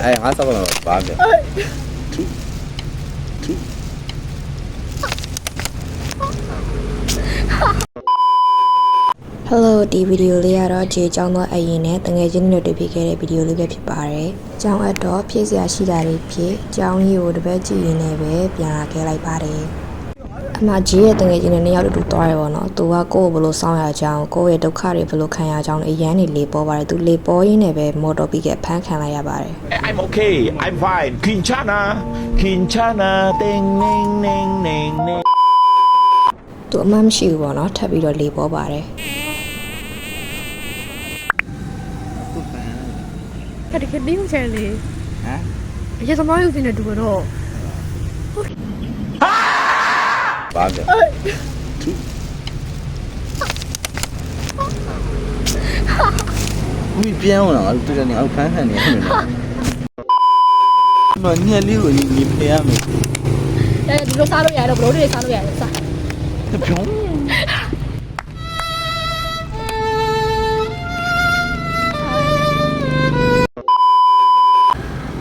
哎，俺啥个办的？吐吐。Hello ဒီဗီဒီယိုလေးကတော့ခြေချောင်းသောအရင်နဲ့တငယ်ချင်းတွေတွေ့ဖြစ်ခဲ့တဲ့ဗီဒီယိုလေးပဲဖြစ်ပါတယ်။ကျောင်းအပ်တော့ဖြည့်စရာရှိတာတွေဖြစ်ကျောင်းကြီးကိုတစ်ပတ်ကြည့်ရင်းနဲ့ပဲပြန်လာခဲ့လိုက်ပါတယ်။အမကြီးရဲ့တငယ်ချင်းတွေနှစ်ယောက်တူသွားရပါတော့။သူကကိုယ့်ကိုဘယ်လိုစောင့်ရကြအောင်ကိုယ့်ရဲ့ဒုက္ခတွေဘယ်လိုခံရကြအောင်အရန်နေလေပေါ်ပါတယ်။သူလေပေါ်ရင်းနဲ့ပဲမော်တော်ပြီးကဖမ်းခံလိုက်ရပါတယ်။ I'm okay. I'm fine. Kinchana. Ding ning ning ning ning. သူအမှမရှိဘူးပေါ့နော်ထပ်ပြီးတော့လေပေါ်ပါတယ်။ တကယ်လေးဦးချယ်လေ 啊？ အရေးသမားယူစင်းနေတူတော့ 办的。吐。你变了，对着你，我看看你。你你你变没？ အဲဒီလိုစားလို့ရတယ်ဘလို့တွေစားလို့ရတယ်စား 这병。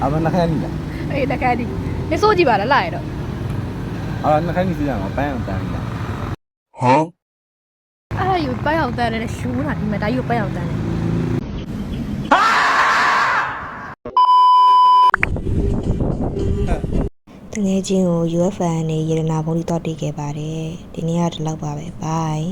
阿爸，那看你了。 အေးတကယ်ဒီနေစိုးကြည့်ပါလားလာရတော့ 好了，那看你是这样，白羊蛋的。好。 အဲ့ဒါယူပန်းအောင်တန်းတယ်ရှူးတာဒီမှာဒါယူပန်းအောင်တန်းတယ် တငယ်ချင်းကို UFN နဲ့ရေရနာဘုံလေးတော့တည်ခဲ့ပါတယ်ဒီနေ့ကဒီလောက်ပါပဲ bye